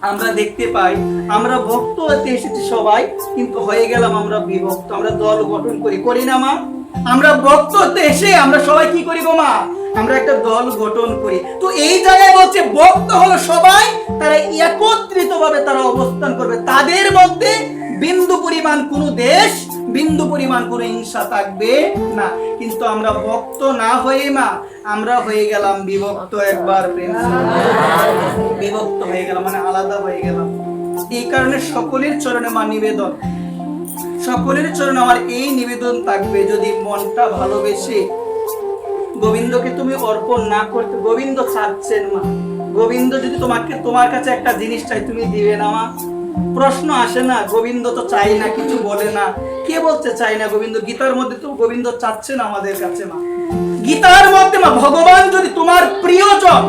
আমরা দেখতে পাই আমরা ভক্ত হতে এসেছি সবাই, কিন্তু হয়ে গেলাম আমরা বিভক্ত। আমরা দল গঠন করি না মা? আমরা ভক্ত হতে এসে আমরা সবাই কি করি গো মা? আমরা একটা দল গঠন করি। তো এই জায়গায় বলছে ভক্ত হলো সবাই, তারা একত্রিত ভাবে তারা অবস্থান করবে, তাদের মধ্যে বিন্দু পরিমাণ কোনো দেশ, বিন্দু পরিমাণ কোনো হিংসা থাকবে না। কিন্তু আমরা ভক্ত না হয়ে মা আমরা হয়ে গেলাম বিভক্ত। একবার বিভক্ত হয়ে গেলাম মানে আলাদা হয়ে গেলাম। এই কারণে সকলের চরণে মা নিবেদন, সকলের চরণে আমার এই নিবেদন থাকবে, যদি মনটা ভালোবেসে গোবিন্দকে তুমি অর্পণ না করতে, গোবিন্দ চাচ্ছেন মা, গোবিন্দ যদি তোমার কাছে একটা জিনিস চাই তুমি দিবে না মা? প্রশ্ন আসে না? গোবিন্দ তো চাই না, কিছু বলে না, কে বলতে চাই না? গোবিন্দ গীতার মধ্যে তো গোবিন্দ চাচ্ছেন আমাদের কাছে মা। গীতার মধ্যে মা ভগবান যদি তোমার প্রিয়জন,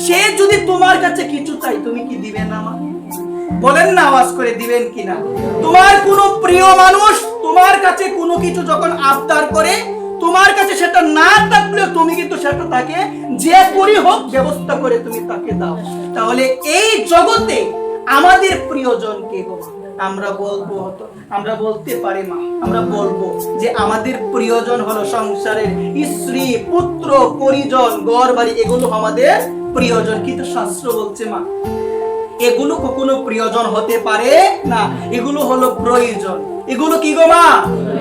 সে যদি তোমার কাছে কিছু চাই তুমি কি দিবে না মা? বলেন না আওয়াজ করে, দিবেন কিনা? তোমার কোনো প্রিয় মানুষ তোমার কাছে কোনো কিছু যখন আবদার করে, তোমার কাছে সেটা না থাকলেও তুমি কিন্তু সেটা তাকে যে করি হোক ব্যবস্থা করে তুমি তাকে দাও। তাহলে এই জগতে আমাদের প্রিয়জন কে গো? আমরা বলবো, আমরা বলতে পারি মা, আমরা বলবো যে আমাদের প্রিয়জন হলো সংসারের স্ত্রী, পুত্র, পরিজন, ঘর বাড়ি, এগুলো আমাদের প্রিয়জন। কিন্তু শাস্ত্র বলছে মা এগুলো কখনো প্রিয়জন হতে পারে না, এগুলো হলো প্রয়োজন। এগুলো কি গো মা?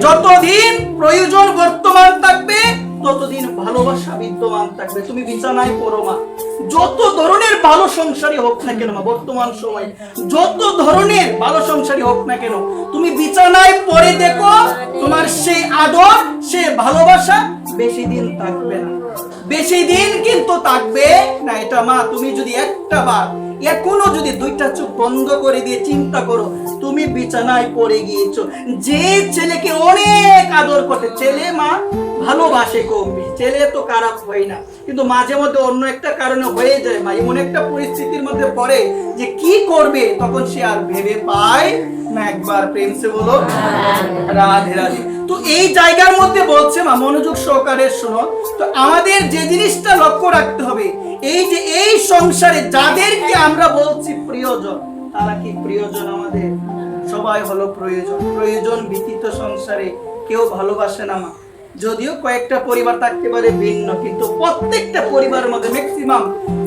যতদিন প্রয়োজন বর্তমান থাকবে ততদিন ভালোবাসা বিদ্যমান থাকবে। তুমি বিছানায় পড়ো মা, যত ধরনের ভালো সংসারী হোক না কেন মা, বর্তমান সময় যত ধরনের ভালো সংসারী হোক না কেন, তুমি বিছানায় পড়ে দেখো তোমার সেই আদর, সে ভালোবাসা বেশি দিন থাকবে না, বেশি দিন কিন্তু থাকবে না। এটা মা তুমি যদি একটা বার এখনো যদি দুইটা চোখ বন্ধ করে দিয়ে চিন্তা করো, তুমি বিছানায় পড়ে গিয়েছো, যে ছেলেকে অনেক আদর করতে, ছেলে মা ভালোবাসে কমবি, ছেলে তো খারাপ হয় না, কিন্তু মাঝে মধ্যে অন্য একটা কারণে হয়ে যায় মা, এমন একটা পরিস্থিতির মধ্যে পড়ে যে কি করবে তখন সে আর ভেবে পায় না। একবার প্রেম সে বলো রাধে রাধে। তো এই জায়গার মধ্যে বলছে মা, মনোযোগ সহকারে শোনো। তো আমাদের যে জিনিসটা লক্ষ্য রাখতে হবে, এই যে এই সংসারে যাদেরকে আমরা বলছি প্রিয়জন, তারা কি প্রিয়জন আমাদের? সবাই হলো প্রয়োজন। প্রয়োজন ব্যতীত সংসারে কেউ ভালোবাসে না মা। যদিও কয়েকটা পরিবার থাকতে পারে ভিন্ন, কিন্তু প্রত্যেকটা পরিবারের মধ্যে, ম্যাক্সিমাম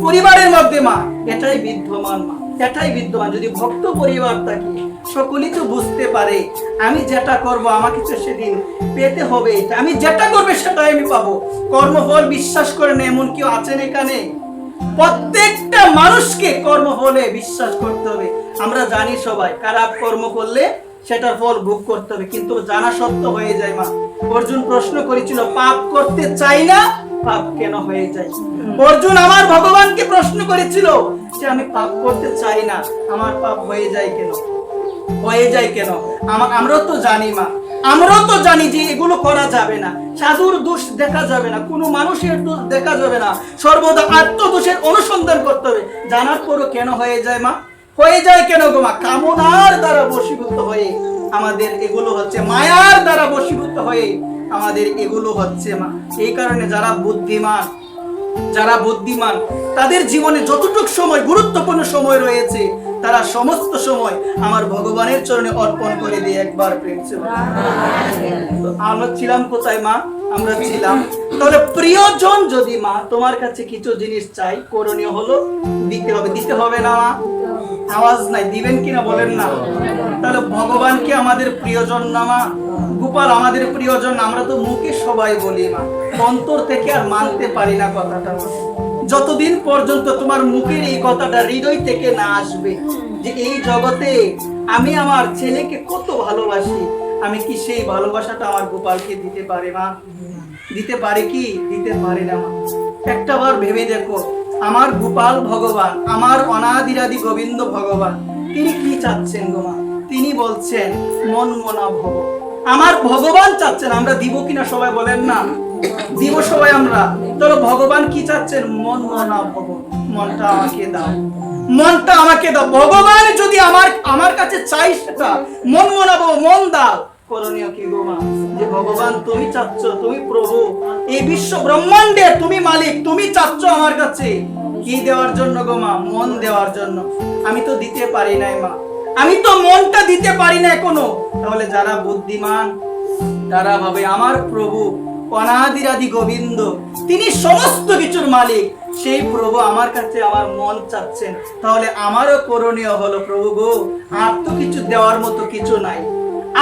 পরিবারের মধ্যে মা এটাই বিদ্যমান মা, এটাই বিদ্যমান। যদি ভক্ত পরিবার থাকে সকলেই তো বুঝতে পারে আমি যেটা করব আমাকে তো সেদিন পেতে হবে, আমি যেটা করবে সেটাই আমি পাবো। কর্মফল বিশ্বাস করে না এমন কেউ আছেন এখানে? প্রত্যেকটা মানুষকে কর্মফলে বিশ্বাস করতে হবে। আমরা জানি সবাই খারাপ কর্ম করলে সেটার ফল ভোগ করতে হবে, কিন্তু জানা সত্য হয়ে যায় মা। অর্জুন প্রশ্ন করেছিল পাপ করতে চাই না, পাপ কেন হয়ে যায়? অর্জুন আমার ভগবানকে প্রশ্ন করেছিল যে আমি পাপ করতে চাই না, আমার পাপ হয়ে যায় কেন, হয়ে যায় কেন? আমরাও তো জানি মা, আমরাও তো জানি যে এগুলো করা যাবে না, সাধুর দোষ দেখা যাবে না, কোনো মানুষের দোষ দেখা যাবে না, সর্বদা আত্মদোষের অনুসন্ধান করতে হবে। জানার পরও কেন হয়ে যায় মা? হয়ে যায় কেন গো মা? কামনার দ্বারা বশীভূত হয়ে আমাদের এগুলো হচ্ছে, মায়ার দ্বারা বশীভূত হয়ে আমাদের এগুলো হচ্ছে মা। এই কারণে যারা বুদ্ধিমান, যারা বুদ্ধিমান তাদের জীবনে যতটুকু সময় গুরুত্বপূর্ণ সময় রয়েছে তারা সমস্ত সময় আমার ভগবানের চরণে অর্পণ করে দিয়ে। একবার প্রেম ছিল। আমরা ছিলাম কোথায় মা? আমরা ছিলাম, তাহলে প্রিয়জন যদি মা তোমার কাছে কিছু জিনিস চাই, করণীয় হলো দিতে হবে। দিতে হবে না মা? আওয়াজ নাই, দিবেন কিনা বলেন না? তাহলে ভগবান কি আমাদের প্রিয়জন না মা? গোপাল আমাদের প্রিয়জন। আমরা তো মুখে সবাই বলি মা, অন্তর থেকে আর মানতে পারি না কথাটা। যতদিন পর্যন্ত তোমার মুখের এই কথাটা হৃদয় থেকে না আসবে যে এই জগতে আমি আমার ছেলেকে কত ভালোবাসি, আমি কি সেই ভালোবাসাটা আমার গোপালকে দিতে পারি মা? দিতে পারে কি? দিতে পারে না মা। একটা বার ভেবে দেখো, আমার গোপাল ভগবান, আমার অনাদিরাদি গোবিন্দ ভগবান, তিনি কি চাচ্ছেন গো মা? তিনি বলছেন মন মনা ভব। আমার ভগবান চাচ্ছেন, আমরা দিব কিনা সবাই বলেন না? দিব সবাই আমরা। তাহলে ভগবান কি চাচ্ছেন? মন মনা ভব, মনটা আমাকে দাও, মনটা আমাকে দাও। ভগবান যদি আমার কাছে চাই সেটা মন মনাবো, মন দাও, করণীয় কি গো মা? যে ভগবান তুমি চাচ্ছ, তুমি প্রভু, এই বিশ্ব ব্রহ্মাণ্ডে তুমি মালিক, তুমি চাচ্ছ আমার কাছে কি দেওয়ার জন্য গো মা? মন দেওয়ার জন্য। আমি তো দিতে পারি নাই মা, আমি তো মনটা দিতে পারি না এখনো। তাহলে যারা বুদ্ধিমান তারা ভাবে আমার প্রভু অনাদিরাদি গোবিন্দ, তিনি সমস্ত কিছুর মালিক, সেই প্রভু আমার কাছে আমার মন চাচ্ছেন। তাহলে আমারও করণীয় হলো, প্রভু গো, আর তো কিছু দেওয়ার মতো কিছু নাই,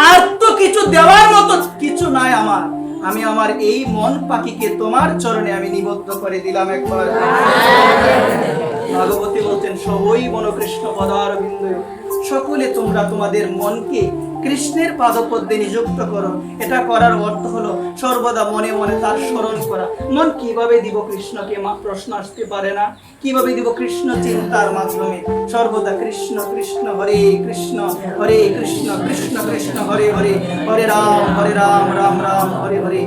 আর তো কিছু দেওয়ার মতো কিছু নাই আমার। আমি আমার এই মন পাখিকে তোমার চরণে আমি নিবদ্ধ করে দিলাম একবার। ভগবতী বলছেন, সবই মন কৃষ্ণ পদারবিন্দ। সকলে তোমরা তোমাদের মনকে কৃষ্ণের পাদপদ্মে নিযুক্ত করো। এটা করার অর্থ হলো সর্বদা মনে মনে তার স্মরণ করা। মন কিভাবে দিব কৃষ্ণকে? মা প্রশ্ন আসতে পারে না, কিভাবে দিব? কৃষ্ণ চিন্তার মাধ্যমে। সর্বদা কৃষ্ণ কৃষ্ণ, হরে কৃষ্ণ হরে কৃষ্ণ, কৃষ্ণ কৃষ্ণ হরে হরে, হরে রাম রাম রাম হরে হরে।